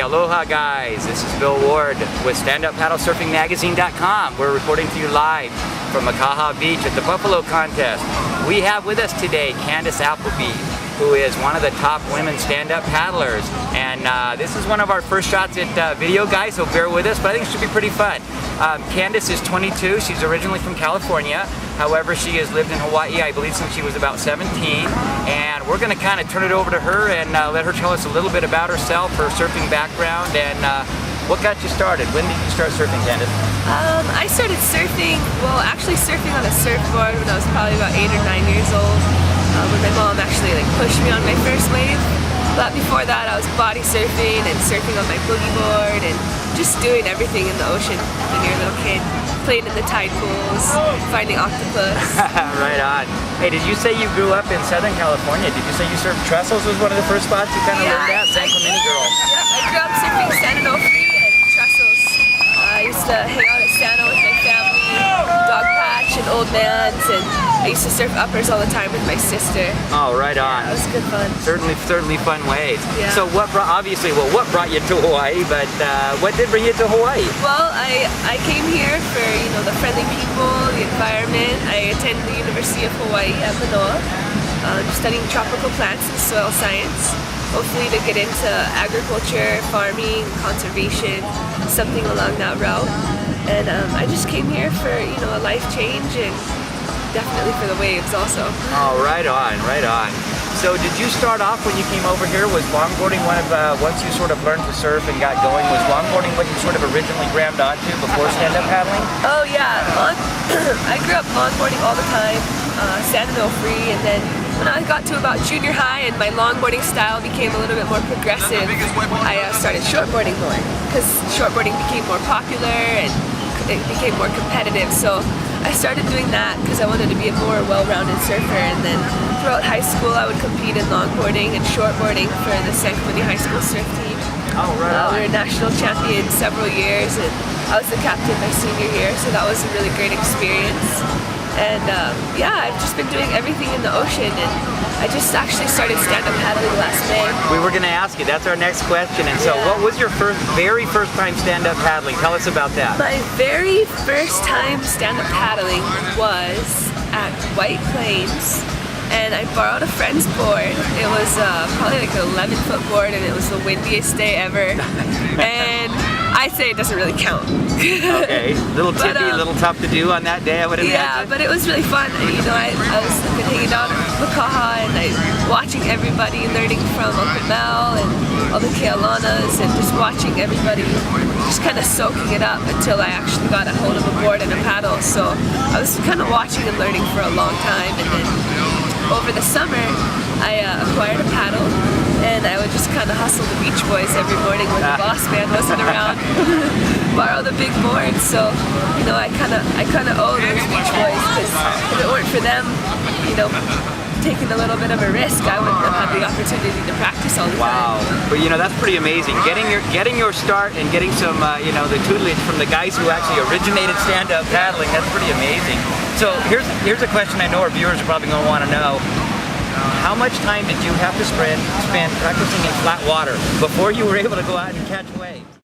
Aloha guys, this is Bill Ward with StandUpPaddleSurfingMagazine.com. We're reporting to you live from Makaha Beach at the Buffalo Contest. We have with us today Candice Appleby, who is one of the top women stand-up paddlers. And this is one of our first shots at video, guys, so bear with us, but I think it should be pretty fun. Candice is 22. She's originally from California. However, she has lived in Hawaii, I believe, since she was about 17. And we're going to kind of turn it over to her and let her tell us a little bit about herself, her surfing background, and what got you started. When did you start surfing, Candice? I started surfing, actually surfing on a surfboard when I was probably about 8 or 9 years old. When my mom actually pushed me on my first wave. But before that, I was body surfing and surfing on my boogie board and just doing everything in the ocean when you're a little kid. Playing in the tide pools, finding octopus. Right on. Hey, did you say you grew up in Southern California? Did you say you surfed Trestles was one of the first spots you kind of learned at? San Clemente girl. Yeah, I grew up surfing San Onofre and Trestles. I used to hang out at Santa with my family, Dog Patch and Old Man's, and I used to surf uppers all the time with my sister. Oh, right on. Yeah, it was good fun. Certainly fun ways. Yeah. So what brought you to Hawaii, but what did bring you to Hawaii? Well, I came here for, the friendly people, the environment. I attended the University of Hawaii at Manoa, studying tropical plants and soil science. Hopefully to get into agriculture, farming, conservation, something along that route. And I just came here for, a life change and definitely for the waves also. Oh, right on, right on. So did you start off when you came over here, was longboarding one of, once you sort of learned to surf and got going, was longboarding what you sort of originally grabbed onto before stand-up paddling? Oh yeah, I grew up longboarding all the time, San Onofre, and then when I got to about junior high and my longboarding style became a little bit more progressive, I started shortboarding more, because shortboarding became more popular and it became more competitive. So I started doing that because I wanted to be a more well-rounded surfer, and then throughout high school I would compete in longboarding and shortboarding for the San Clemente High School surf team. Oh, right. We were national champions several years, and I was the captain my senior year, so that was a really great experience. And yeah, I've just been doing everything in the ocean, and I just actually started stand-up paddling last May. We were going to ask you, that's our next question. And so what was your very first time stand-up paddling? Tell us about that. My very first time stand-up paddling was at White Plains, and I borrowed a friend's board. It was probably like an 11-foot board, and it was the windiest day ever. And I say it doesn't really count. Okay, little tippy, a little tough to do on that day, I would imagine. Yeah, but it was really fun. I was hanging out at Makaha and watching everybody, learning from Uncle Mel and all the Kealanas, and just watching everybody, just kind of soaking it up until I actually got a hold of a board and a paddle. So I was kind of watching and learning for a long time, and then over the summer I acquired a paddle, and I would just kind of hustle the Beach Boys every morning when the boss man wasn't around, borrow the big board. So I kind of owe those Beach Boys, because if it weren't for them, taking a little bit of a risk, I wouldn't have had the opportunity to practice all the time. Wow, but that's pretty amazing. Getting your start and getting some the tutelage from the guys who actually originated stand-up paddling. That's pretty amazing. So here's a question I know our viewers are probably going to want to know. How much time did you have to spend practicing in flat water before you were able to go out and catch waves?